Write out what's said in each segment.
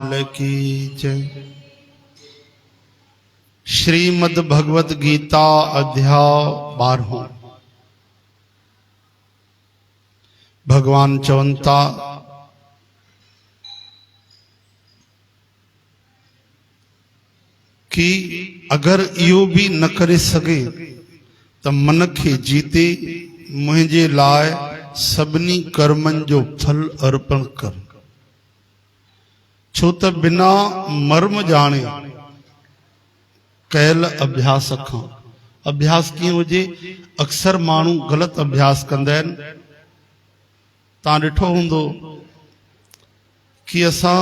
लाल की जय। श्रीमद् भगवत गीता अध्याय 12। भगवान चवंता कि अगर इहो भी न करे सके तो मन के जीते मुझे लाए सबनी कर्मन जो फल अर्पण कर। छो त बिना मर्म जाने कैल अभ्यास खां अभ्यास कीअं हुजे। अक्सर माण्हू गलत अभ्यास कंदा आहिनि। तव्हां ॾिठो हूंदो कि असां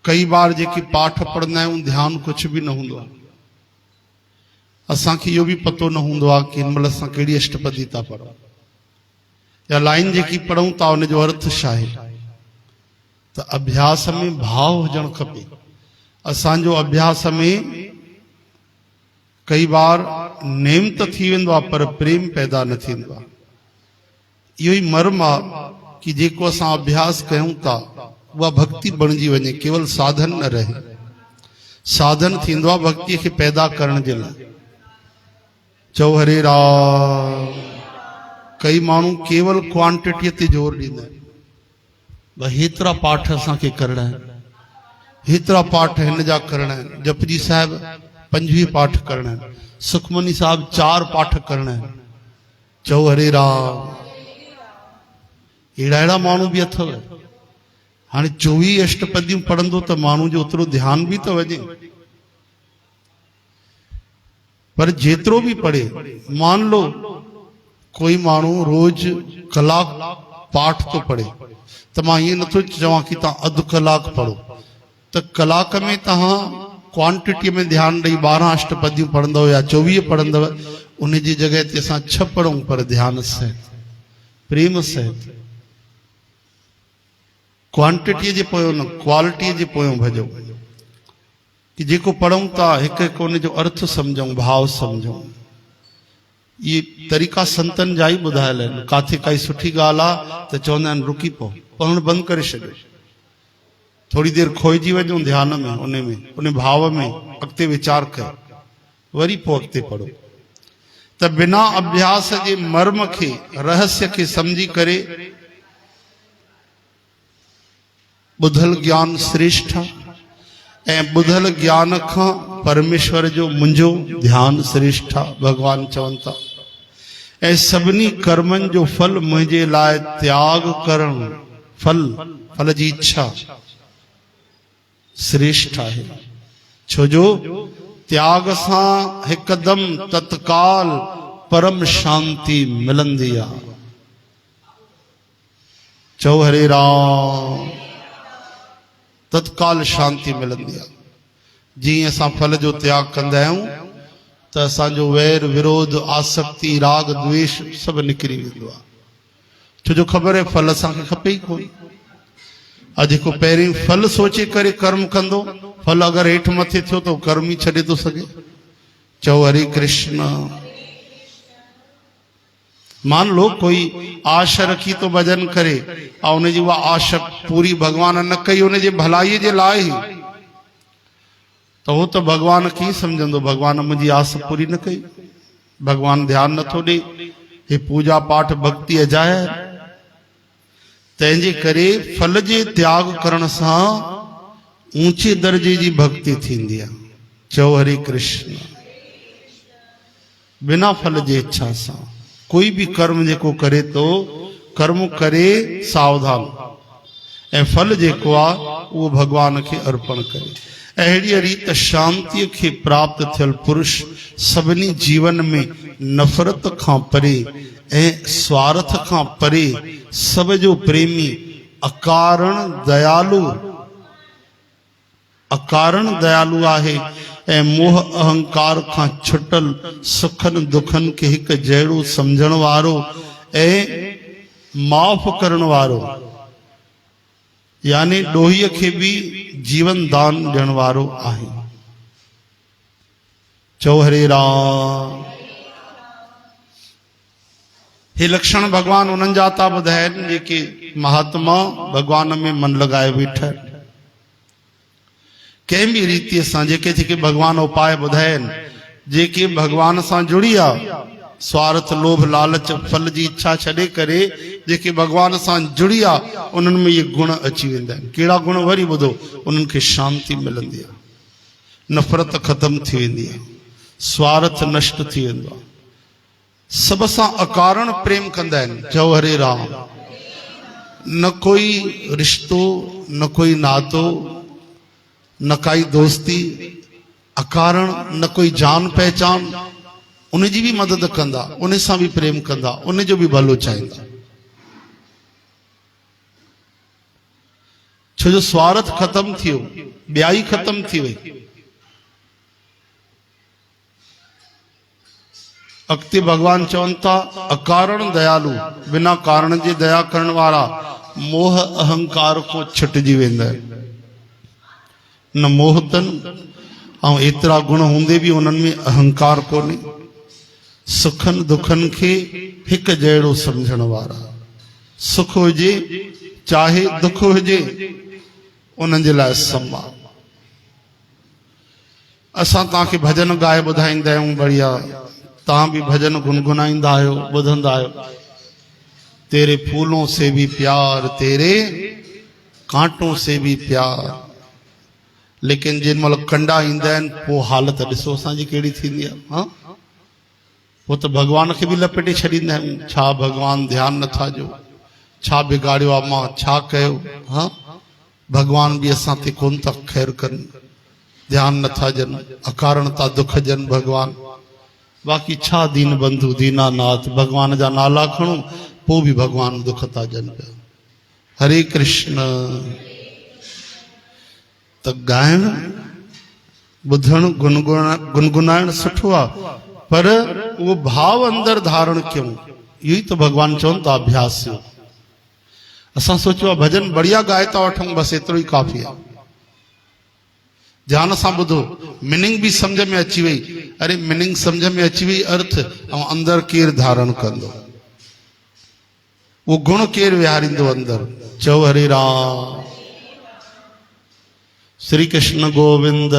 कई बार जेकी पाठ पढ़ंदा आहियूं ध्यान कुछ भी न हूंदो आहे। असांखे इहो भी पतो न हूंदो आहे कि हिन महिल असां कहिड़ी अष्टपदी था पढ़ूं या लाइन जेकी पढ़ूं था उन जो अर्थ छा आहे। त अभ्यास में भाव हुजणु खपे। असांजो अभ्यास में कई बार नेम त थी वेंदो आहे पर प्रेम पैदा न थींदो आहे। इहो ई मर्म आहे कि जेको असां अभ्यास कयूं था उहा भक्ति बणिजी वञे, केवल साधन न रहे। साधन थींदो आहे भक्ति खे पैदा करण जे लाइ। चओ हरे राम। कई माण्हू केवल क्वांटिटीअ ते जोर ॾींदा आहिनि। भई हेतिरा पाठ असांखे करणा आहिनि, हेतिरा पाठ हिन जा करणा आहिनि। जपजी साहिब 25 पाठ करणा आहिनि, सुखमनी साहिब 4 पाठ करणा आहिनि। चओ हरे राम। अहिड़ा माण्हू भी अथव। हाणे 24 अष्टपदियूं पढ़ंदो त माण्हू जो ओतिरो ध्यान भी तो वञे। पर जेतिरो भी पढ़े, मान लो कोई माण्हू रोज कलाक पाठ तो पढ़े त मां ईअं नथो चवां कि तव्हां अधु कलाक पढ़ो। त कलाक में तव्हां क्वांटिटीअ में ध्यान ॾेई 12 अष्टपदियूं पढ़ंदव या 24 पढ़ंदव, उन जी जगह ते असां 6 पढ़ूं पर ध्यान सहित, प्रेम सहित। क्वांटिटीअ जे पोयों न, क्वालिटीअ जे पोयों भॼो। कि जेको पढ़ूं था हिकु हिकु उन जो अर्थ सम्झूं, भाव सम्झूं। ये तरीक़ा संतन जा ही ॿुधायल आहिनि। काथे काई सुठी ॻाल्हि आहे त चवंदा आहिनि रुकी पओ, पढ़णु बंदि करे छॾियो, थोड़ी देर खोइजी वञो ध्यान में, उन भाव में अॻिते वीचार कयो, वरी पोइ अॻिते पढ़ो। त बिना अभ्यास जे मर्म खे, रहस्य खे समझी करे ॿुधल ज्ञान श्रेष्ठ ऐं ॿुधल ज्ञान खां परमेश्वर जो मुंहिंजो ध्यान श्रेष्ठ। भगवान चवनि था ऐं सभिनी कर्मनि जो फल मुंहिंजे लाइ त्याग करण, फल जी इच्छा श्रेष्ठ आहे। छो जो त्याग सां हिकदम तत्काल परम शांति मिलंदी आहे। चओ हरे राम। तत्काल शांति मिलंदी आहे। जीअं असां फल जो त्याग कंदा आहियूं त असांजो वैर विरोध आसक्ति राग द्वेष सभु निकिरी वेंदो आहे। छो जो ख़बर आहे फल असांखे खपे ई कोन। अॼु जेको पहिरीं फल सोचे करे कर्म कंदो, फल अगरि हेठि मथे थियो त कर्म ई छॾे थो सघे। चओ हरे कृष्ण। मान लो कोई आशा रखी तो भजन करे और उन जी उहा आशा पूरी भगवान न कई उन जे भलाई जे लाइ ही, तो वो तो भगवान की समझंदो भगवान मुझी आस पूरी न कई, भगवान ध्यान नथो ॾे। हे पूजा पाठ भक्ति अजाय। तंहिंजे करे फल जे त्याग करण सां ऊंचे दर्जे जी भक्ति थींदी आहे। चओ हरे कृष्ण। बिना फल जे इच्छा सां कोई भी कर्म जेको करे तो कर्म करे सावधान, ऐं फल जेको आहे उहो भगवान खे अर्पण करे। अहिड़ी रीत शांति के प्राप्त थियल पुरुष सभिनी जीवन में नफरत खां परे ऐं स्वार्थ खां परे सब जो प्रेमी अकारण दयालु आहे ऐं मोह अहंकार खां छुटल सुखन दुखन के हिक जहिड़ो समझण वारो ऐं माफ़ करण वारो, यानी ॾोहीअ खे भी जीवन दान ॾियण वारो आहे। चओ हरे राम। हे लक्षण भगवान उन्हनि जा था ॿुधाइनि जेके महात्मा भगवान में मन लगाए वेठा आहिनि। कंहिं बि रीतिअ सां जेके जेके भगवान उपाय ॿुधाइनि, जेके भगवान सां जुड़ी आहे, स्वार्थ लोभ लालच फल जी इच्छा छॾे करे जेके भगवान सां जुड़ी आहे, उन्हनि में इहे गुण अची वेंदा आहिनि। कहिड़ा गुण? वरी ॿुधो, उन्हनि खे शांती मिलंदी आहे, नफ़रत ख़तम थी वेंदी आहे, स्वार्थ नष्ट थी वेंदो आहे, सब सां अकारण प्रेम कंदा आहिनि। चओ हरे राम। न कोई रिश्तो, न कोई नातो, न काई दोस्ती, अकारण, न कोई जान पहचान, उन जी भी मदद कंदा, उन सां भी प्रेम कंदा, उन जो भी भलो चाहींदा। छो जो स्वार्थ खत्म थियो, ॿियाई खत्म थी वई। अॻिते भगवान चवनि था अकारण दयालु, बिना कारण जे दया करण वारा मोह अहंकार को छुटिजी वेंदा आहिनि। न मोह तन ऐं एतिरा गुण हूंदे बि उन्हनि में अहंकार कोन्हे। सुखनि दुखनि खे हिकु जहिड़ो सम्झण वारा, सुख हुजे चाहे दुख हुजे, उन्हनि जे लाइ संभाल। असां तव्हांखे भजन ॻाए ॿुधाईंदा आहियूं, बढ़िया, तव्हां भी भजन गुनगुनाईंदा आहियो, ॿुधंदा आहियो। तेरे फूलों से भी प्यार, तेरे कांटों से भी प्यार। लेकिन जिन महिल कंडा ईंदा आहिनि, पोइ हालत ॾिसो असांजी कहिड़ी थींदी आहे। हा, पोइ त भॻवान खे बि लपेटे छॾींदा आहियूं। छा भॻवान ध्यानु नथा ॾियो, छा बिगाड़ियो आहे मां, छा कयो? हा, भॻवान बि असां ते कोन था ख़ैर कनि, ध्यानु नथा ॾियनि, अकारण था दुख ॾियनि भॻवान। बाक़ी छा दीन बंधु दीनानाथ, भगवान जा नाला खणो, पोइ भी भगवान दुख था ॾियनि पिया। हरे कृष्ण। त ॻाइण, ॿुधण, गुनगुनाइण सुठो आहे, पर उहो भाव अंदर धारण कयूं, इहो ई त भगवान चवनि था अभ्यास योग। असां सोचियो आहे भजन बढ़िया ॻाए था वठूं, बसि एतिरो ई काफ़ी आहे। ध्यान सां ॿुधो, मीनिंग भी समझ में अची वई। अरे मीनिंग समझ में अची वई, अर्थ ऐं अंदर केर धारण कंदो, वो गुण केर विहारींदो अंदर। चओ हरे राम। श्री कृष्ण गोविंद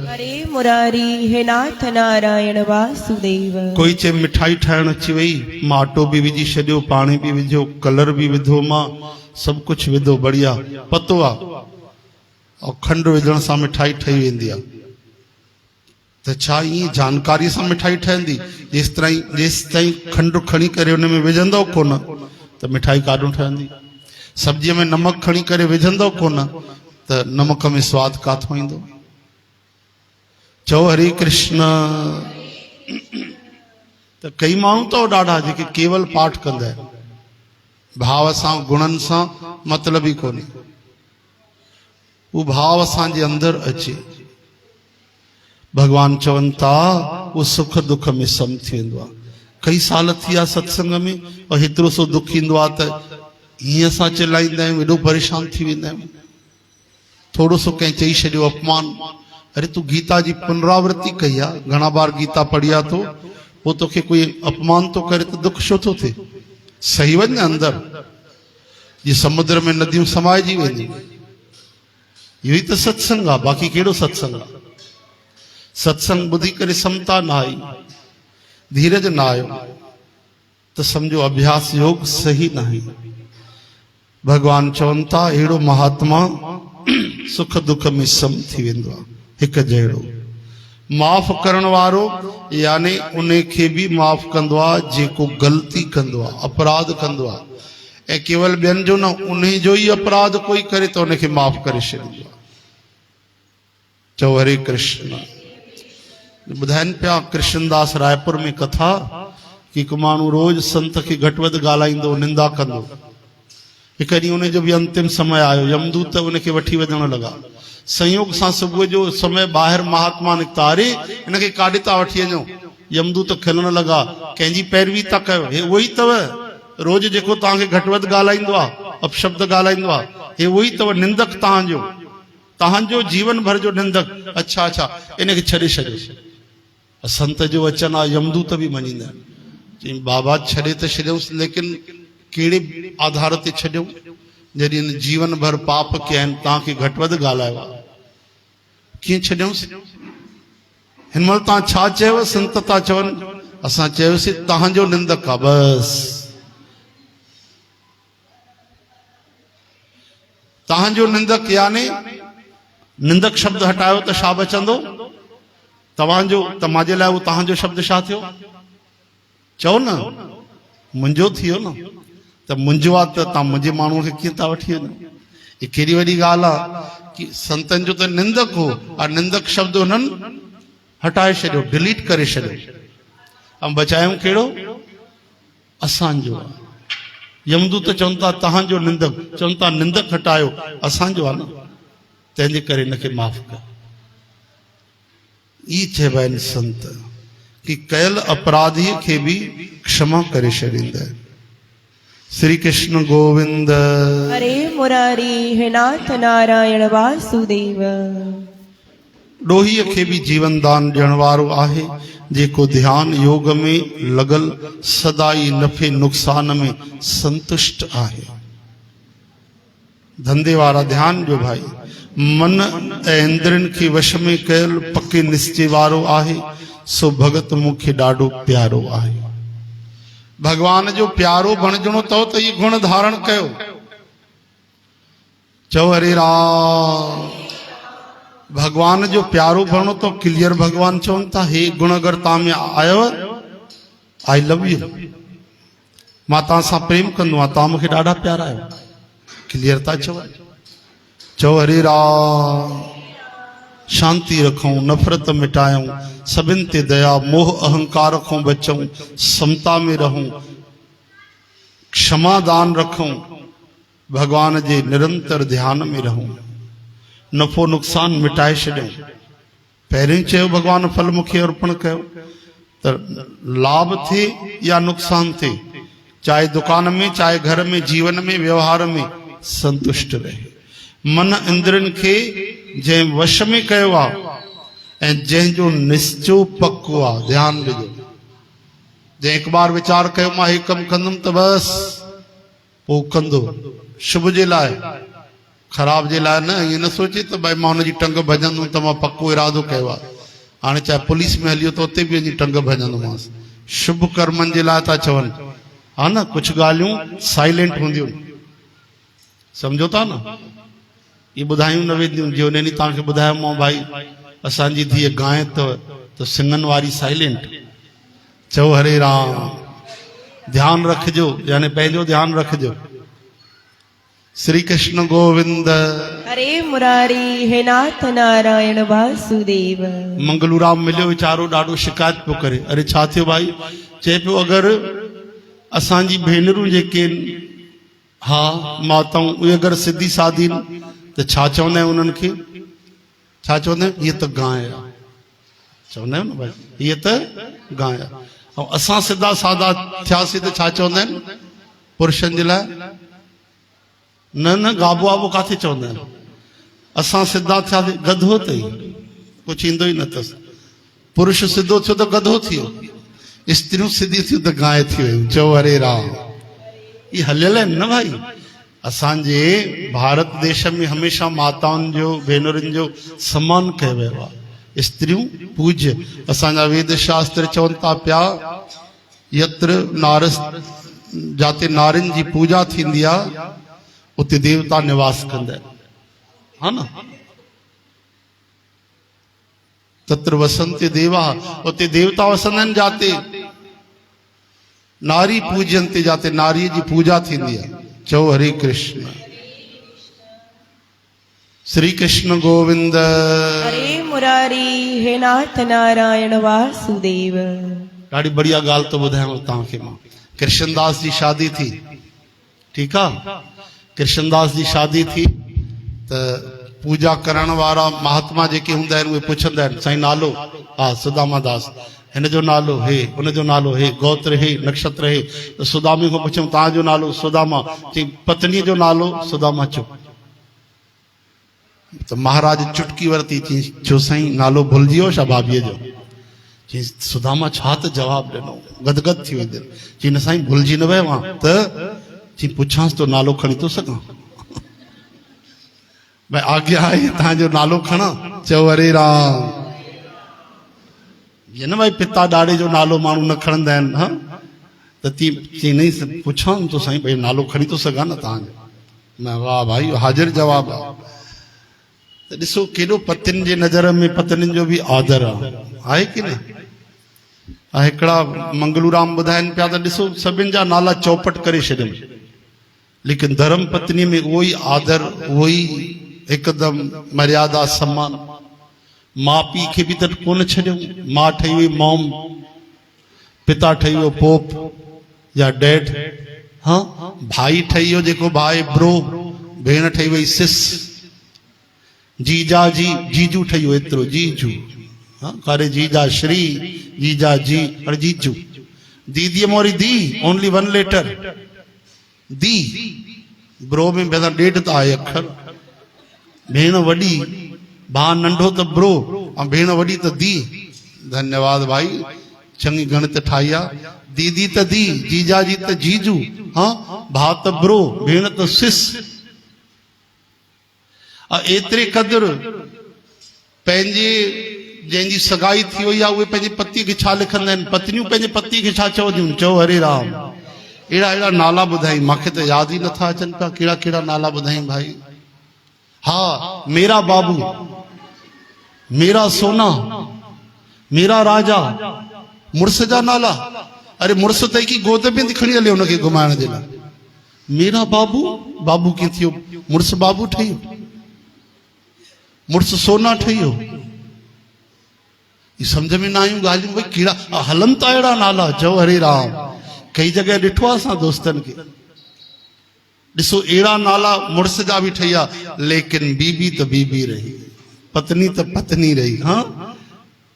हरे मुरारी, हे नाथ नारायण वासुदेव। कोई चए मिठाई ठाहिण अची वई, मां अटो भी विझी छॾियो, पाणी भी विझो, कलर भी विधो, मां सब कुछ विधो, बढ़िया, पतो आहे। और खंड विझण सां मिठाई ठही वेंदी आहे। त छा ईअं जानकारी सां मिठाई ठहंदी? जेसि ताईं खंड खणी करे उन में विझंदव कोन, त मिठाई काॾों ठहंदी? सब्जीअ में नमक खणी करे विझंदव कोन, त नमक में स्वाद काथों ईंदो? चओ हरे कृष्ण। त कई माण्हू तो ॾाढा जेके केवल पाठ कंदा आहिनि, भाव सां गुणनि सां मतलब ई कोन्हे। वो भाव असांजे अंदर अचे। भगवान चवनि था वो सुख दुख में सम थी वेंदो आहे। कई साल थी विया सत्संग में, और हेतिरो सो दुख ईंदो आहे त हीअं असां चिलाईंदा आहियूं, एॾो परेशान थी वेंदा आहियूं। थोरो सो कंहिं चई छॾियो अपमान, अरे तूं गीता जी पुनरावृत्ति कई आहे, घणा बार गीता पढ़ी आहे, तो पोइ तोखे कोई अपमान तो करे त दुख छो थो थिए? सही वञ अंदर, जी समुद्र में नदियूं समाइजी वेंदियूं। इहो ई त सत्संग आहे, बाक़ी कहिड़ो सत्संग आहे? सत्संग ॿुधी करे समता न आई, धीरज न आयो, त समझो अभ्यास योग सही न आहे। भगवान चवनि था अहिड़ो महात्मा सुख दुख में सम थी वेंदो आहे, हिकु जहिड़ो। माफ़ करण वारो यानी उन खे बि माफ़ कंदो आहे जेको ग़लती कंदो आहे, अपराध कंदो आहे। ऐं केवल ॿियनि जो न, उन जो ई अपराध कोई करे त उनखे माफ़ करे छॾींदो आहे। चओ हरे कृष्ण। ॿुधाइनि पिया कृष्णदास रायपुर में कथा कि हिकु माण्हू रोज़ संत खे घटि वधि ॻाल्हाईंदो, निंदा कंदो। हिकु ॾींहुं उन जो बि अंतिम समय आयो, यमदूत उनखे वठी वञण लॻा। संयोग सां सुबुह जो समय ॿाहिरि महात्मा निकिता, अरे हिनखे काॾे था वठी वञो? यमदूत खिलण लॻा, कंहिंजी पैरवी था कयो? हे उहो ई अथव रोज़ जेको तव्हांखे घटि वधि ॻाल्हाईंदो आहे, अपशब्द ॻाल्हाईंदो आहे, हे उहो ई अथव निंदक तव्हांजो जीवन भर जो निंदक। अच्छा इनखे छॾे छॾियो। संत जो वचन आहे, यमदूत बि मञींदा आहिनि। चई बाबा छॾे त छॾियऊंसि, लेकिन कहिड़े आधार ते छॾियऊं? जॾहिं हिन जीवन भर पाप कया आहिनि, तव्हांखे घटि वधि ॻाल्हायो आहे, कीअं छॾियऊंसि? हिन महिल तव्हां छा चयव? संत था चवनि, असां चयोसीं तव्हांजो निंदक आहे बसि। तव्हांजो निंदक, यानी निंदक शब्द हटायो त छा बचंदो? तव्हांजो। त मुंहिंजे लाइ उहो तव्हांजो शब्द छा थियो? चओ न, मुंहिंजो थियो न। त मुंहिंजो आहे त तव्हां मुंहिंजे माण्हूअ खे कीअं था वठी वञो? ही केॾी वॾी ॻाल्हि आहे कि संतनि जो त निंदक हो, और निंदक शब्द हुननि हटाए छॾियो, डिलीट करे छॾियो। ऐं बचायूं कहिड़ो? असांजो आहे। यमदूत चवनि था तव्हांजो निंदक, चवनि था निंदक हटायो, असांजो आहे न, तंहिंजे करे हिनखे माफ़ कर। ई चइबा आहिनि संत कि कयल अपराधी खे बि क्षमा करे छॾींदा आहिनि। श्री कृष्ण गोविंद। हरे मुरारी हे नाथ नारायण वासुदेव। ॾोहीअ खे बि जीवन दान ॾियण वारो आहे, जेको ध्यान योग में लॻल सदाई नफ़े नुक़सान में संतुष्ट आहे। धंधे वारा ध्यान ॾियो भाई। मन ऐं इंद्रियनि खे वश में कयल पके निश्चय वारो आहे, सो भगत मूंखे ॾाढो प्यारो आहे। भगवान जो प्यारो बणजणो अथव त इहे गुण धारण कयो। चओ हरे राम। भगवान जो प्यारो बणो तो क्लियर भगवान चवनि था, हे गुण अगरि तव्हां में आयव, आई लव यू, मां तव्हां सां प्रेम कंदो आहियां, तव्हां मूंखे ॾाढा प्यारा आहियो, क्लियर था चओ। चओ हरे राम। शांति रखूं, नफ़रत मिटायूं, सभिनि ते दया, मोह अहंकार खां बचूं, समता में रहूं, क्षमा दान रखूं, भगवान जे निरंतर ध्यान में रहूं, नफ़ो नुक़सान मिटाए छॾियूं। पहिरीं चयो भगवान फल मूंखे अर्पण कयो, त लाभ थिए या नुक़सान थिए, चाहे दुकान में, चाहे घर में, जीवन में, व्यवहार में संतुष्ट रहे। मन इंद्रियनि खे जंहिं वश में कयो आहे ऐं जंहिंजो निश्चो पको आहे, ध्यानु ॾिजो। जंहिं हिकु बार वीचार कयो मां हे कमु कंदुमि त बसि पोइ कंदो, शुभ जे लाइ, ख़राब जे लाइ न। ईअं न सोचे त भई मां हुनजी टंग भॼंदुमि त मां पको इरादो कयो आहे। हाणे चाहे पुलिस में हलियो त उते बि वञी टंग भॼंदोमांसि। शुभ कर्मनि जे लाइ था चवनि, हा न। कुझु ॻाल्हियूं साइलेंट हूंदियूं, सम्झो था न। ये ॿुधायूं न वेंदियूं। जो उन ॾींहुं तव्हांखे ॿुधायोमांव भाई, असांजी धीअ गांइ त सिंगनि वारी साइलेंट। चओ हरे राम। ध्यानु रखिजो, यानी पंहिंजो ध्यानु रखिजो। श्री कृष्ण गोविंद। हरे मुरारी हे नाथ नारायण वासुदेव। मंगलूराम मिलियो, वीचारो ॾाढो शिकायत पियो करे। अरे छा थियो भाई? चए पियो अगरि असांजी भेनरूं जेके आहिनि, हा माताऊं, उहे अगरि सिधी सादी त छा चवंदा आहियूं उन्हनि खे? छा चवंदा आहियूं? हीअ त गांइ आहे। चवंदा आहियूं न भाई, हीअ त गांइ आहे। ऐं असां सिधा सादा थियासीं त छा चवंदा आहिनि पुरुषनि जे लाइ? न न, गाबो वाबो काथे चवंदा आहिनि। असां सिधा थियासीं, गधो अथई, कुझु ईंदो ई न अथसि। पुरुष सिधो थियो त गधो थियो, स्त्रियूं सिधी थियूं त गांइ थी वियूं। चओ हरे राम। ये हलियल आहिनि न भाई। असांजे भारत देश में हमेशा माताउनि जो, भेनरुनि जो सम्मान कयो वियो आहे। स्त्रियूं पूज्य। असांजा वेद शास्त्र चवनि था पिया, यत्र नारस, जाते नारियुनि जी पूजा थींदी आहे उते देवता निवास कंदा आहिनि, हा न। तत्र वसन्ति देवा, उते देवता वसंदा आहिनि। जाते नारी पूजन्ते, जाते नारीअ जी पूजा थींदी आहे। चओ हरे कृष्ण। श्री कृष्ण गोविंद। हरे मुरारी हे नाथ नारायण वासुदेव। ॾाढी बढ़िया ॻाल्हि तो ॿुधायांव तव्हांखे मां। कृष्णदास जी शादी थी, ठीकु आहे। कृष्णदास जी शादी थी त पूजा करण वारा महात्मा जेके हूंदा आहिनि उहे पुछंदा आहिनि, साईं नालो? हा सुदामा दास। हिन जो नालो हे, हुन जो नालो हे, गोत्र हे, नक्षत्र हे। त सुदामी खां पुछूं तव्हांजो नालो? सुदामा। चई पत्नीअ जो नालो? सुदामा। चुप। त महाराज चुटकी वरिती, चई छो साईं नालो भुलिजी वियो छा भाभीअ जो? चई सुदामा छा त जवाब ॾिनो, गदगद थी वई दिलि। चई न साईं भुलिजी न वियो आं त। चई पुछांसि तो नालो खणी थो सघां? भाई आज्ञा आहे तव्हांजो नालो खणा? चओ हरे राम। ये न भाई पिता ॾाॾे जो नालो माण्हू न खणंदा आहिनि। हा त चई नहीं पुछां तो साईं भाई नालो खणी थो सघां न तव्हांजो? मैं वाह भाई हाजिर जवाब आहे। त ॾिसो केॾो पतियुनि जे नज़र में पत्नियुनि जो बि आदर आहे की न? हिकिड़ा मंगलूराम ॿुधाइनि पिया त ॾिसो सभिनि जा नाला चौपट करे छॾियऊं, लेकिन धर्म पत्नी में उहो ई आदर, उहो ई हिकदमि मर्यादा सम्मान। माउ पीउ खे बि त कोन छॾियऊं। माउ ठही वई मॉम, पिता ठही वियो पोप या डैड। हाँ भाई ठही वियो जेको भाई ब्रो, भेण ठही वई सिस, जीजा जी जीजू ठही वियो एतिरो जीजू। हाँ कारे जीजा श्री, जीजा जी और जीजू। दीदी मोरी दी, ओनली वन लेटर दी। ब्रो में बेदा डेढ़ त आहे अखर। भेण वॾी, भाउ नंढो त ब्रो, ऐं भेण वॾी त दी। धन्यवाद भाई, चङी गणित ठाही आहे। दीदी त दी, जीजा जी त जीजू, हाँ भाउ त ब्रो, भेण त सिस। एतिरे क़दुरु पंहिंजे जंहिंजी सगाई थी वई आहे उहे पंहिंजे पति खे छा लिखंदा आहिनि? पत्नियूं पंहिंजे पति खे छा चवंदियूं? चओ हरे राम। अहिड़ा अहिड़ा नाला ॿुधाई, मूंखे त यादि ई नथा अचनि पिया कहिड़ा कहिड़ा नाला ॿुधाई भाई। हा मेरा बाबू, मेरा सोना, मेरा राजा, मुड़ुस जा नाला। अरे मुड़ुस त की गोद में थी खणी हले हुनखे घुमाइण जे लाइ। मेरा बाबू, बाबू कीअं थियो? मुड़ुस बाबू ठही वियो, मुड़ुस सोना ठही वियो। समझ में न आयूं ॻाल्हियूं भई कहिड़ा हलनि था अहिड़ा नाला। चओ हरे राम। कई जॻह ॾिठो आहे असां दोस्तनि खे, ॾिसो अहिड़ा नाला मुड़ुस जा बि ठही विया, लेकिन बीबी त बीबी रही, पत्नी त पत्नी रही। हाँ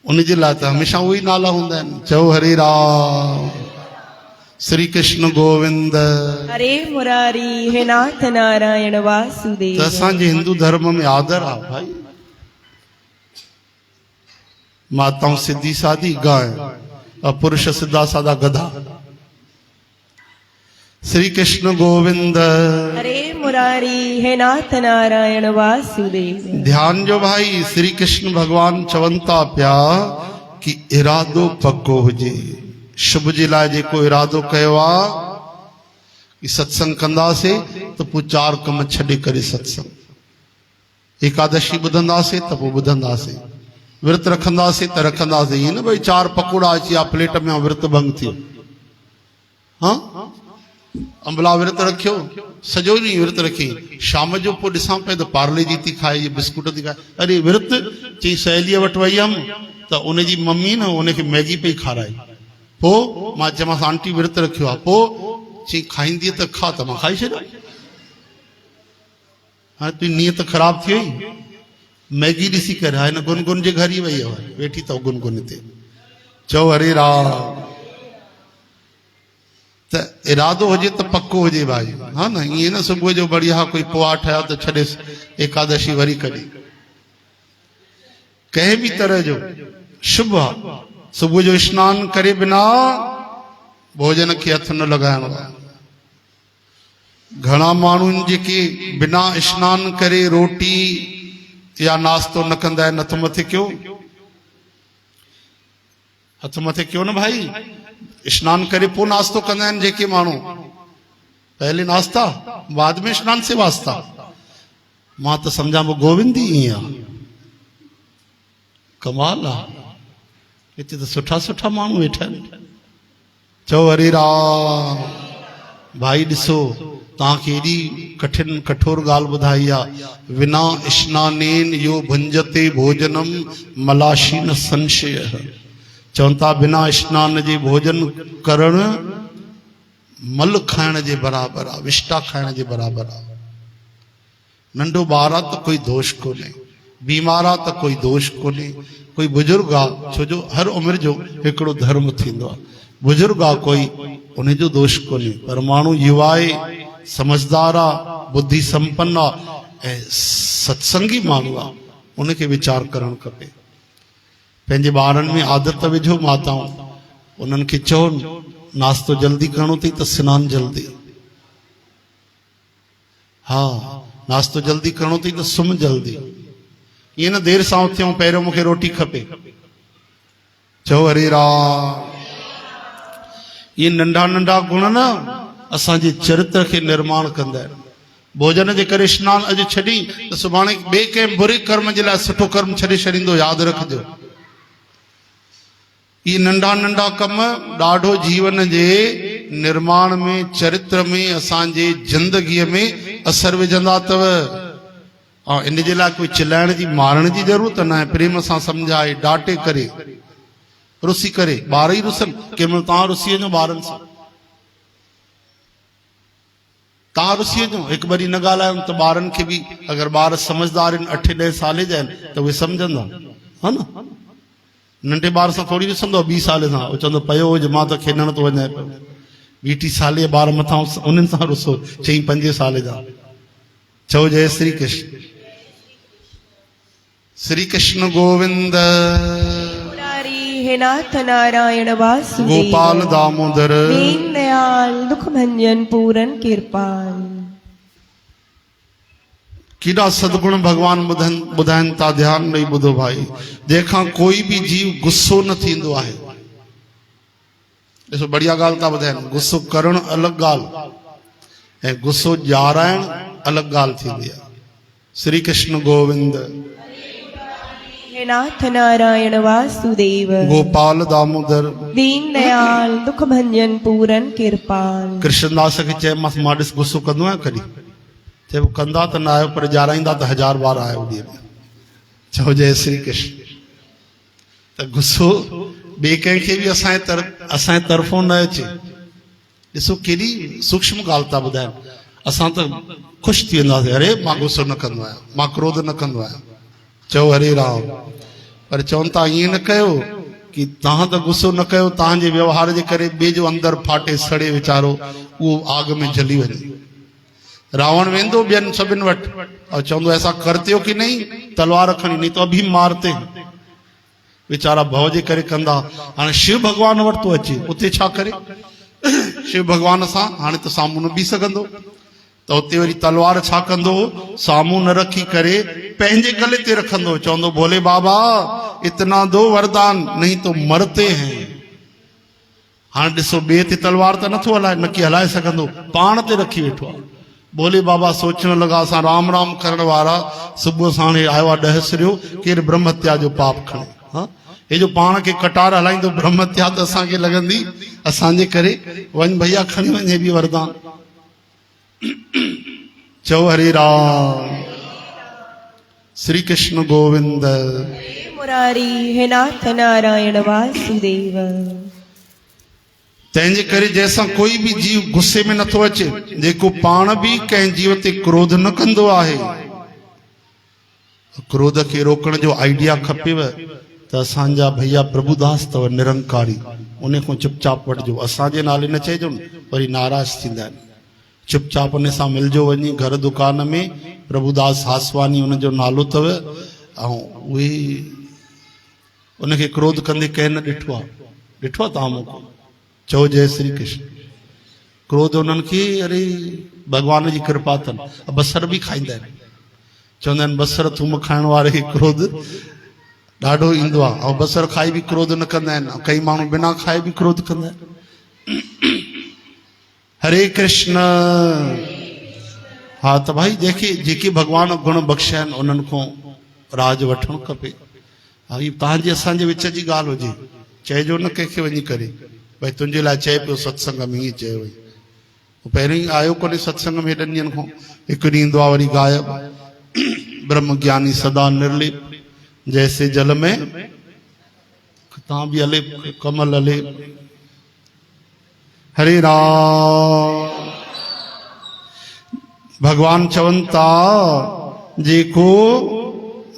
उनजे लाइ त हमेशह उहे ई नाला हूंदा आहिनि। चओ हरे राम। श्री कृष्ण गोविंद हरे मुरारी, हे नाथ नारायण वासुदेव। त असांजे हिंदू धर्म में आदर आहे भाई। माताऊं सिधी सादी गाय और पुरुष सिद्धा सादा गधा। श्री कृष्ण गोविंद हरे मुरारी, हे नाथ नारायण वासुदेव। ध्यान जो भाई, श्री कृष्ण भगवान चवनि था पिया कि इरादो पक्को हुजे। शुभ जे लाइ जेको इरादो कयो आहे कि सत्संग कंदासीं त पोइ 4 कम छॾे करे सत्संग। एकादशी ॿुधंदासीं त पोइ ॿुधंदासीं, विर्त रखंदासीं त रखंदासीं। ईअं न भई 4 पकोड़ा अची विया प्लेट में विर्त भंग थियो। हाँ अंबला विर्त रखियो, सॼो ॾींहुं विर्त रखी, शाम जो पोइ ॾिसां पियो त पार्ले जी थी खाए, बिस्कुट थी खाए। अरे विर्त चई सहेलीअ वटि वई हुअमि त उनजी मम्मी न उनखे मैगी पई खाराई। पोइ मां चयोमांसि आंटी विर्त रखियो आहे। पोइ चई खाईंदी त खा, त मां खाई छॾियो। हाणे तुंहिंजी नियत ख़राब थी वई। मैगी ॾिसी करे हाणे न गुनगुन जे घर ई वई आहे, वेठी अथव गुनगुन ते। चओ हरे राम। त इरादो हुजे त पक्को हुजे भाई। हा न ईअं न सुबुह जो बढ़िया कोई पोहा ठाहिया त छॾेसि एकादशी वरी कॾहिं। कंहिं बि तरह जो शुभ आहे, सुबुह जो स्नान करे बिना भोजन खे हथ न लॻाइणो आहे। घणा माण्हुनि जेके बिना स्नान करे रोटी या नाश्तो न कंदा आहिनि। हथ मथे कयो, हथ मथे कयो न भाई। स्नान करे पोइ नाश्तो कंदा आहिनि जेके माण्हू। पहले नाश्ता बाद में स्नान से वास्ता। मां त सम्झां पोइ गोविंद ई ईअं आहे। कमाल आहे। हिते त सुठा सुठा माण्हू वेठा आहिनि। चओ हरे राम। भाई ॾिसो तव्हांखे एॾी कठिन कठोर ॻाल्हि ॿुधाई आहे। विना स्नानेन यो भुंजते भोजनम मलाशीन संशय। चवनि था बिना स्नान जे भोजन करणु मल खाइण जे बराबरि आहे, विष्टा खाइण जे बराबरि आहे। नंढो ॿार आहे त कोई दोष कोन्हे, बीमार आहे त कोई दोष कोन्हे, कोई बुजुर्ग आहे, छो जो हर उमिरि जो हिकिड़ो धर्म थींदो आहे। बुजुर्ग आहे कोई, उनजो दोष कोन्हे। पर माण्हू युवा आहे, समझदार आहे, बुद्धि संपन्न आहे ऐं सत्संगी माण्हू आहे, उनखे वीचार करणु खपे। पंहिंजे ॿारनि में आदत विझो माताऊं, उन्हनि खे चओ नाश्तो जल्दी करणो अथई त सनानु जल्दी, हा नाश्तो जल्दी करणो अथई त सुम्ह जल्दी, ईअं न देरि सां उथियूं पहिरियों मूंखे रोटी खपे। चओ हरे राम। ये नंढा नंढा गुण न असांजे चरित्र खे निर्माण कंदा आहिनि। भोजन जे करे स्नान अॼु छॾी त सुभाणे ॿिए कंहिं बुरे कर्म जे लाइ सुठो कर्म छॾे छॾींदो, यादि रखिजो। ये नंढा नंढा कम ॾाढो जीवन जे निर्माण में, चरित्र में, असांजे जिंदगीअ में असर विझंदा अथव। ऐं इन जे लाइ कोई चिल्लाइण जी मारण जी ज़रूरत न आहे। प्रेम सां सम्झाए डांटे करे, रुसी करे, ॿार ई रुसन, कंहिंमहिल तव्हां रुसी वञो ॿारनि सां, तव्हां रुसी वञो, हिकु ॿरी न ॻाल्हायो त ॿारनि खे बि, अगरि ॿार समझदार आहिनि 8-10 साल जा आहिनि त उहे सम्झंदा, हा न। नंढे ॿार सां थोरी ॾिसंदो 20 साल सां, उहो चवंदो पियो हुजे मां त खेॾण थो वञाए पियो। 20 साल जा ॿार मथां उन्हनि सां रुसो, 4-5 साल जा। चओ जय श्री कृष्ण। श्री कृष्ण गोविंद हे नाथ नारायण वासुदेव, गोपाल दामोदर, दीन दयाल, दुख भंजन, पूरन कृपाल। केॾा सदगुण भगवान ॿुधाइनि था, ध्यान ॾेई ॿुधो भाई। जंहिंखां कोई बि जीव गुस्सो न थींदो आहे। ॾिसो बढ़िया ॻाल्हि था ॿुधाइनि, गुस्सो करणु अलॻि ॻाल्हि ऐं गुस्सो ॼाराइणु अलॻि ॻाल्हि थींदी आहे। श्री कृष्ण गोविंद हे नाथ नारायण वासुदेव, गोपाल दामोदर, दीन दयाल, दुख भंजन, पूरन कृपाल। कृष्णदास खे चयोमांसि मां ॾिस गुस्सो कंदो आहियां कॾहिं? चए कंदा त न आहियो, पर ॼाराईंदा त 1000 बार आहियो ॾींहं में। चओ जय श्री कृष्ण। त गुस्सो ॿिए कंहिंखे बि असांजे तरफ़ों न अचे। ॾिसो केॾी सूक्ष्म ॻाल्हि था ॿुधाइनि। असां त ख़ुशि थी वेंदासीं, अरे मां गुस्सो न कंदो आहियां, मां क्रोध न कंदो आहियां। चओ हरे राम। पर चवनि था ईअं न कयो कि तव्हां त गुस्सो न कयो, तव्हांजे व्यवहार जे करे ॿिए जो अंदरि फाटे सड़े वीचारो, उहो आग में जली वञे। रावण वेंदो ॿियनि सभिनि वटि और चवंदो ऐसा करते हो कि नहीं, तलवार खणी, नहीं तो अभी मारते। वीचारा भव जे करे कंदा। हाणे शिव भॻवान वटि थो अचे, उते छा करे? शिव भॻवान सां हाणे त साम्हूं न बीह सघंदो, त उते वरी तलवार छा कंदो? साम्हूं न रखी करे पंहिंजे गले ते रखंदो, चवंदो भोले बाबा इतना दो वरदान, नहीं तो मरते हैं। हाणे ॾिसो ॿिए ते तलवार त नथो हलाए, न की हलाए सघंदो, पाण ते रखी वेठो आहे। भोले बाबा सोचण लॻा असां राम राम करण वारा सुबुह साण आयो आहे ॾहसरियो, केरु ब्रह्म हत्या जो पाप खणे। हा हे जो पाण खे कटार हलाईंदो ब्रह्म हत्या त असांखे लॻंदी असांजे करे, वञ भैया खणी वञे बि वरदान। चओ हरे राम। श्री कृष्ण गोविंद मुरारी, हे नाथ नारायण वासुदेव। तंहिंजे करे जंहिंसां कोई बि जीव गुस्से में नथो अचे, जेको पाण बि कंहिं जीव ते क्रोध न कंदो आहे। क्रोध खे रोकण जो आइडिया खपेव त असांजा भैया प्रभुदास अथव निरंकारी, उन खां चुपचाप वठिजो। असांजे नाले न चइजो, वरी नाराज़ थींदा आहिनि। चुपचाप उन सां मिलजो वञी घर दुकान में, प्रभुदास हासवानी उनजो नालो अथव। ऐं उहे उनखे क्रोध कंदे कंहिं न ॾिठो आहे, ॾिठो आहे तव्हां मूंखे? चओ जय श्री कृष्ण। क्रोध उन्हनि खे, अरे भॻवान जी कृपा अथनि। बसर बि खाईंदा आहिनि, चवंदा आहिनि बसर थूम खाइण वारे खे क्रोध ॾाढो ईंदो आहे, ऐं बसर खाई बि क्रोध न कंदा आहिनि। कई माण्हू बिना खाए बि क्रोध कंदा आहिनि। हरे कृष्ण। हा त भाई जेके भॻवान गुण बख़्शिया आहिनि उन्हनि खां राज वठणु खपे। हा हीअ तव्हांजे असांजे विच जी ॻाल्हि हुजे, चइजो न कंहिंखे वञी करे भई तुंहिंजे लाइ चए पियो सत्संग में, हीअं चयो वई। पहिरियों ई आयो कोन्हे सत्संग में हेॾनि ॾींहंनि खां, हिकु ॾींहुं ईंदो आहे वरी गायब। ब्रह्म ज्ञानी सदा निर्लेप, जैसे जल में तव्हां बि हले कमल हले। हरे राम। भगवान चवनि था जेको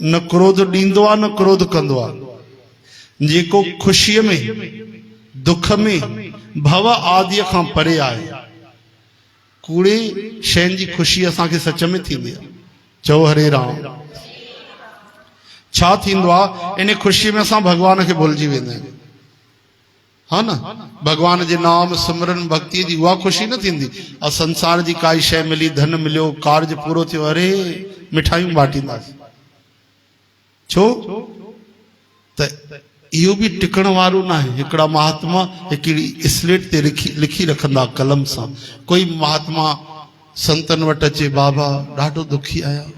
न क्रोध ॾींदो आहे न क्रोध कंदो आहे, जेको ख़ुशीअ में दुख में भव आदि खां परे आहे, कूड़े शयुनि जी ख़ुशी असांखे सच में थींदी आहे। चओ हरे राम। छा थींदो आहे इन ख़ुशी में असां भगवान खे भुलिजी वेंदा आहियूं। हा न, भगवान जे नाम सिमरन भक्ति जी उहा ख़ुशी न थींदी। और संसार जी काई शइ मिली, धन मिलियो, कार्य पूरो थियो, अरे मिठाइयूं बांटींदासीं। छो त इहो बि टिकण वारो न आहे। हिकिड़ा महात्मा हिकिड़ी स्लेट ते लिखी रखंदा कलम सां। कोई महात्मा संतन वटि अचे, बाबा ॾाढो दुखी आहियां,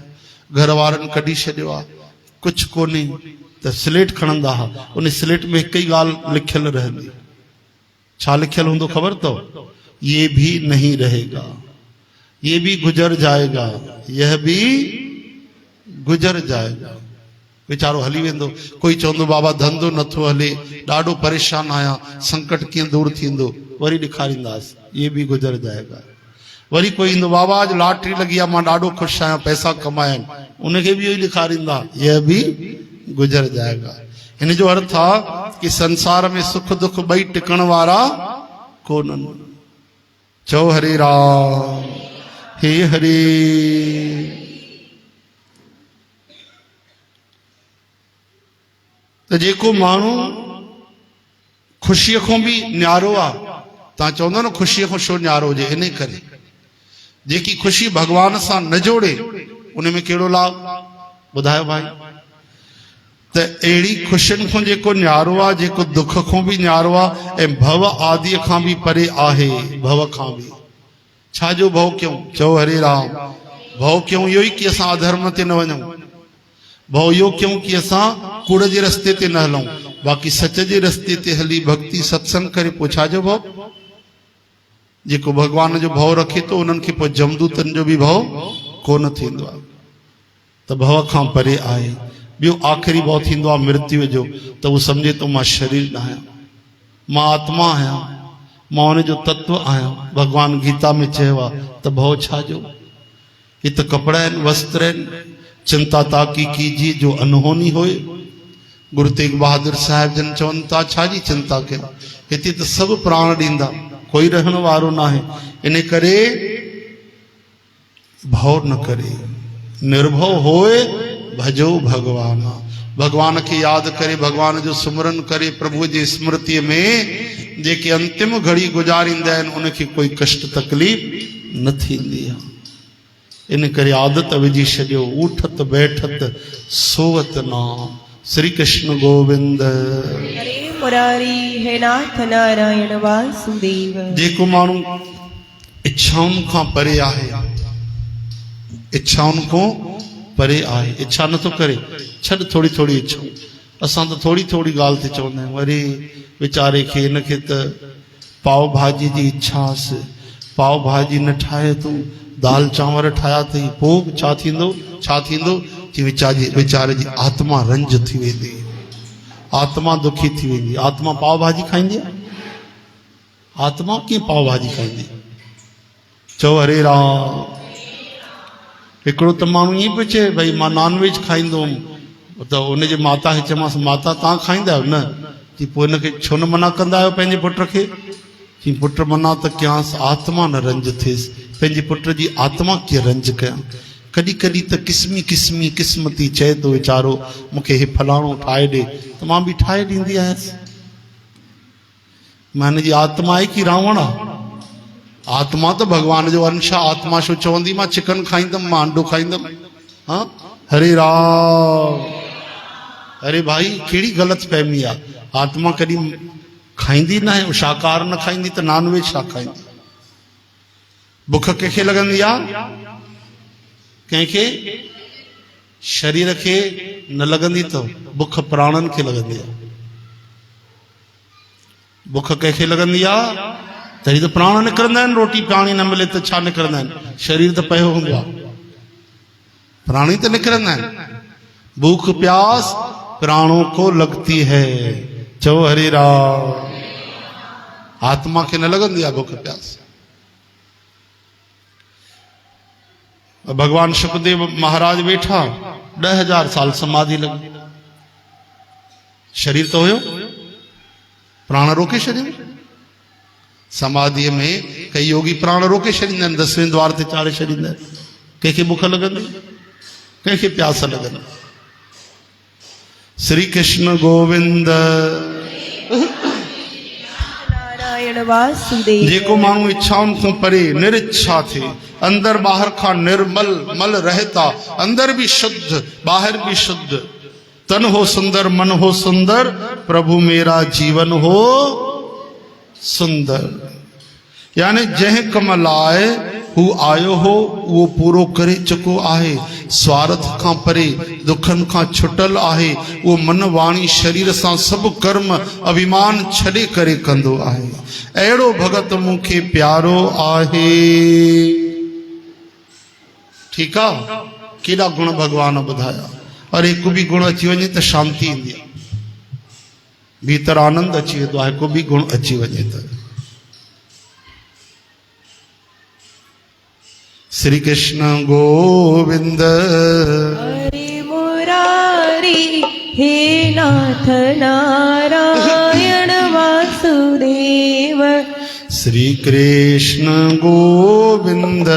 घर वारनि कढी छॾियो आहे, कुझु कोन्हे, त स्लेट खणंदा हुआ। उन स्लेट में हिकु ई ॻाल्हि लिखियल रहंदी। छा लिखियल हूंदो ख़बर अथव? ये भी नहीं रहेगा, ये भी गुजर जाएगा, यह भी गुजर जाएगा। वीचारो हली वेंदो। कोई चवंदो बाबा धंधो नथो हले, ॾाढो परेशान आहियां, संकट कीअं दूर थींदो? वरी ॾेखारींदासीं, ये भी गुजर जाएगा। वरी कोई ईंदो, बाबा अॼु लॉटरी लॻी आहे, मां ॾाढो ख़ुशि आहियां, पैसा कमाया आहिनि, उनखे बि इहो ई ॾेखारींदा, यह भी गुजर जाएगा। हिन जो अर्थ आहे कि संसार में सुख दुख ॿई टिकण वारा कोन्हनि। चओ हरे राम, हे हरे। त जेको माण्हू ख़ुशीअ खां बि न्यारो आहे, तव्हां चवंदो न ख़ुशीअ खां छो न्यारो हुजे, इन करे जेकी ख़ुशी भगवान सां न जोड़े उन में कहिड़ो लाभ? ॿुधायो भाई। त अहिड़ी ख़ुशियुनि खां जेको न्यारो आहे, जेको दुख खां बि न्यारो आहे ऐं भव आदि खां बि परे आहे, भव खां बि। छा जो भव कयूं? चओ हरे राम। भव कयूं इहो ई कि असां अधर्म ते न वञूं, भव इहो कयूं कि असां कूड़ जे रस्ते ते न हलूं, बाक़ी सच जे रस्ते ते हली भक्ति सत्संग करे। पोइ छा जो भव? जेको भगवान जो भव रखे थो उन्हनि खे पोइ जमदूतनि जो बि भव कोन थींदो आहे। त भव खां परे आहे। ॿियो आख़िरी भव थींदो आहे मृत्यु जो। त उहो सम्झे थो मां शरीर न आहियां, मां आत्मा आहियां, मां हुन जो तत्व आहियां। भगवान गीता में चयो आहे त भव छा जो? ये त कपिड़ा आहिनि, वस्त्र आहिनि। चिंता ताकी कीजिए जो अनहोनी होए। गुरु तेग बहादुर साहिब जन चवनि था छा जी चिंता कयो? हिते त सभु प्राण ॾींदा, कोई रहण वारो न आहे। इन करे भव न करे, निर्भव होए भजो भगवान। भगवान खे यादि करे, भगवान जो सुमरन करे, प्रभुअ जी स्मृतिअ में जेके अंतिम घड़ी गुज़ारींदा आहिनि उनखे कोई कष्ट तकलीफ़ न थींदी आहे। इन करे आदत विझी छॾियो, उठत बैठत सोवत नाम। श्री कृष्ण गोविंद हरे मुरारी, हे नाथ नारायण वासुदेव। जेको माण्हू इच्छाउनि खां परे आहे, इच्छाउनि खां परे आहे, इच्छा नथो करे, छॾ थोड़ी थोड़ी इच्छाऊं। असां त थोड़ी थोड़ी ॻाल्हि ते चवंदा आहियूं, अरे वीचारे खे हिनखे त पाव भाॼी जी इच्छासि, पाव भाॼी न ठाहे तूं, दाल चांवर ठाहिया अथई, पोइ छा थींदो? छा थींदो कि वीचारे जी आत्मा रंज थी वेंदी, आत्मा दुखी थी वेंदी। आत्मा पाव भाॼी खाईंदी आहे? आत्मा कीअं पाव भाॼी खाईंदी? चओ हरे राम। हिकिड़ो त माण्हू ईअं पियो चए भई मां नॉनवेज खाईंदो हुउमि, त उनजे माता खे चयोमांसि माता तव्हां खाईंदा आहियो? न। चई पोइ हिनखे छो न मना कंदा आहियो पंहिंजे पुट खे? चई पुट मना त कयांसि, आत्मा न रंज थिएसि, पंहिंजे पुट जी आत्मा कीअं रंज कयां? कॾहिं कॾहिं त क़िस्मी क़िस्मी क़िस्मती चए थो वीचारो मूंखे हे फलाणो ठाहे ॾे, त मां बि ठाहे ॾींदी आयसि। मां हिन जी आत्मा आहे कि रावण आहे? आत्मा त भगवान जो अंश आहे। आत्मा छो चवंदी मां चिकन खाईंदमि, मां अंडो खाईंदमि? हाँ, हरे राम। अरे भाई कहिड़ी ग़लति फहमी आहे। आत्मा कॾहिं खाईंदी न आहे, शाकाहार न खाईंदी त नॉनवेज छा खाईंदी? बुख कंहिंखे लॻंदी आहे? कंहिंखे शरीर खे न लॻंदी अथव, बुख प्राणनि खे लॻंदी आहे। बुख कंहिंखे लॻंदी आहे? तॾहिं त प्राण निकिरंदा आहिनि। रोटी पाणी न मिले त छा निकिरंदा आहिनि? शरीर त पियो हूंदो आहे, प्राणी त निकिरंदा आहिनि। भूख प्यास प्राणों को लगती है। चओ हरे राम। आत्मा खे न लॻंदी आहे भूख प्यास। भगवान सुखदेव महाराज वेठा, 10,000 साल समाधि लगी। शरीर तो हुयो, प्राण रोके छॾियो। समाधि में कई योगी प्राण रोके छॾींदा आहिनि, 10वें द्वार ते चाढ़े छॾींदा आहिनि। कंहिंखे बुख लॻंदी, कंहिंखे प्यास लॻंदी। श्री कृष्ण गोविंद। नारायण वासुदेव। जेको माण्हू इच्छाउनि खां परे निरिच्छा थे, अंदर ॿाहिरि खां निर्मल मल रहता, अंदर भी शुद्ध बाहर भी शुद्ध, तन हो सुंदर मन हो सुंदर, प्रभु मेरा जीवन हो सुंदर। यानी जंहिं कम लाइ हू आयो हो वो पूरो करे चुको आहे, स्वार्थ खां परे दुखन खां छुटल आहे, वो मन वाणी शरीर सां सब कर्म अभिमान छॾे करे कंदो आहे। अहिड़ो भगत मूंखे प्यारो आहे। ठीकु आहे, केॾा गुण भगवान ॿुधाया। और हिकु बि गुण अची वञे त शांती ईंदी आहे, भीतर आनंद अची वेंदो आहे। हिकु बि गुण अची वञे त श्री कृष्ण गोविंद। हरे मुरारी हे नाथ नारायण वासुदेव। श्री कृष्ण गोविंद।